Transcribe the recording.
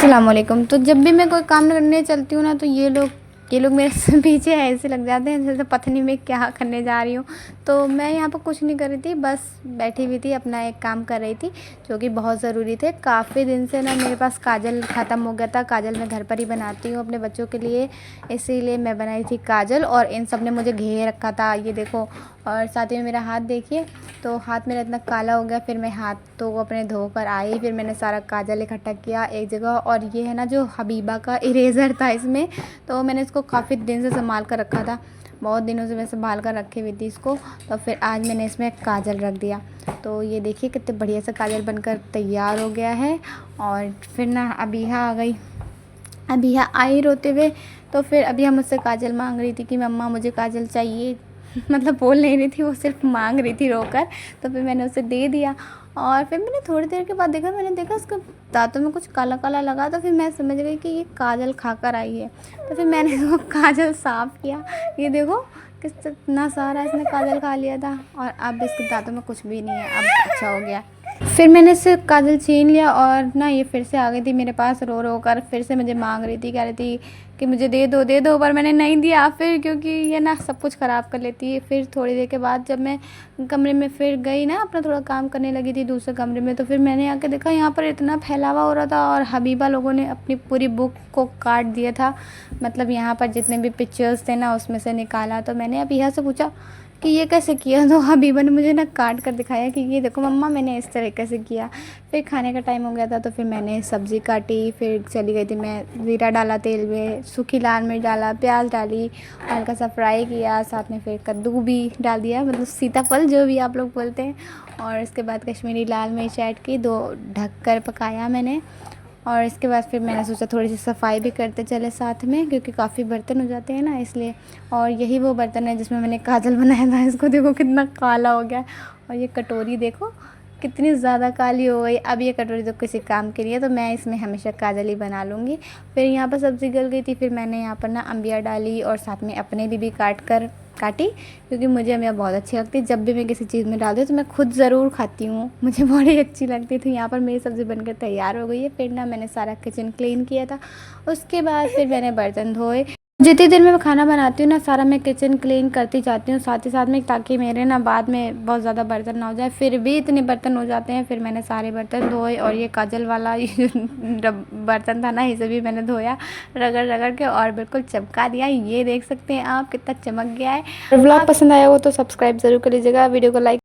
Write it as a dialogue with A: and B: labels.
A: अस्सलाम वालेकुम। तो जब भी मैं कोई काम करने चलती हूँ ना, तो ये लोग मेरे से पीछे ऐसे लग जाते हैं जैसे पता नहीं मैं क्या करने जा रही हूँ। तो मैं यहाँ पर कुछ नहीं कर रही थी, बस बैठी हुई थी, अपना एक काम कर रही थी जो कि बहुत ज़रूरी थे। काफ़ी दिन से ना मेरे पास काजल ख़त्म हो गया था। काजल मैं घर पर ही बनाती हूँ अपने बच्चों के लिए, इसीलिए मैं बनाई थी काजल और इन सब ने मुझे घेर रखा था, ये देखो। और साथ ही में मेरा हाथ देखिए, तो हाथ मेरा इतना काला हो गया। फिर मैं हाथों को अपने धोकर आई, फिर मैंने सारा काजल इकट्ठा किया एक जगह। और ये है ना जो हबीबा का इरेज़र था इसमें, तो मैंने इसको काफ़ी दिन से संभाल कर रखा था, बहुत दिनों से मैं संभाल कर रखी हुई थी इसको। तो फिर आज मैंने इसमें काजल रख दिया। तो ये देखिए कितने बढ़िया से काजल बनकर तैयार हो गया है। और फिर ना अबीहा आ गई, अबीहा आई रोते हुए। तो फिर अबीहा मुझसे काजल मांग रही थी कि मम्मा मुझे काजल चाहिए। मतलब बोल नहीं रही थी, वो सिर्फ मांग रही थी रोकर। तो फिर मैंने उसे दे दिया। और फिर मैंने थोड़ी देर के बाद देखा, मैंने देखा उसके दांतों में कुछ काला काला लगा। तो फिर मैं समझ गई कि ये काजल खाकर आई है। तो फिर मैंने वो काजल साफ़ किया, ये देखो कितना सारा इसने काजल खा लिया था। और अब इसके दांतों में कुछ भी नहीं है, अब अच्छा हो गया। फिर मैंने इससे काजल छीन लिया और ना ये फिर से आ गई थी मेरे पास रो रो कर, फिर से मुझे मांग रही थी, कह रही थी कि मुझे दे दो दे दो। पर मैंने नहीं दिया फिर, क्योंकि ये ना सब कुछ ख़राब कर लेती है। फिर थोड़ी देर के बाद जब मैं कमरे में फिर गई ना, अपना थोड़ा काम करने लगी थी दूसरे कमरे में, तो फिर मैंने आके देखा यहाँ पर इतना फैलावा हो रहा था और हबीबा लोगों ने अपनी पूरी बुक को काट दिया था। मतलब यहाँ पर जितने भी पिक्चर्स थे ना उसमें से निकाला। तो मैंने अब यहाँ से पूछा कि ये कैसे किया, तो हबीबा ने मुझे ना काट कर दिखाया कि ये देखो मम्मा मैंने इस तरीके से किया। फिर खाने का टाइम हो गया था, तो फिर मैंने सब्ज़ी काटी, फिर चली गई थी मैं, ज़ीरा डाला तेल में, सूखी लाल मिर्च डाला, प्याज डाली, हल्का सा फ्राई किया, साथ में फिर कद्दू भी डाल दिया, मतलब सीताफल जो भी आप लोग बोलते हैं। और इसके बाद कश्मीरी लाल मिर्च ऐड की, 2 ढक कर पकाया मैंने। और इसके बाद फिर मैंने सोचा थोड़ी सी सफाई भी करते चले साथ में, क्योंकि काफ़ी बर्तन हो जाते हैं ना इसलिए। और यही वो बर्तन है जिसमें मैंने काजल बनाया था, इसको देखो कितना काला हो गया। और ये कटोरी देखो कितनी ज़्यादा काली हो गई। अब ये कटोरी तो किसी काम की नहीं है, तो मैं इसमें हमेशा काजल ही बना लूँगी। फिर यहाँ पर सब्ज़ी गल गई थी, फिर मैंने यहाँ पर ना अम्बिया डाली और साथ में अपने लिए भी काटी, क्योंकि मुझे अम्बिया बहुत अच्छी लगती है। जब भी मैं किसी चीज़ में डालती हूँ तो मैं खुद ज़रूर खाती हूँ, मुझे बड़ी अच्छी लगती थी। यहाँ पर मेरी सब्ज़ी बनकर तैयार हो गई है। फिर ना मैंने सारा किचन क्लीन किया था, उसके बाद फिर मैंने बर्तन धोए। जितनी देर में मैं खाना बनाती हूँ ना, सारा मैं किचन क्लीन करती जाती हूँ साथ ही साथ में, ताकि मेरे ना बाद में बहुत ज़्यादा बर्तन ना हो जाए। फिर भी इतने बर्तन हो जाते हैं। फिर मैंने सारे बर्तन धोए और ये काजल वाला ये बर्तन था ना, इसे भी मैंने धोया रगड़ रगड़ के और बिल्कुल चमका दिया। ये देख सकते हैं आप कितना चमक गया है। व्लॉग पसंद आया हो तो सब्सक्राइब ज़रूर कर लीजिएगा, वीडियो को लाइक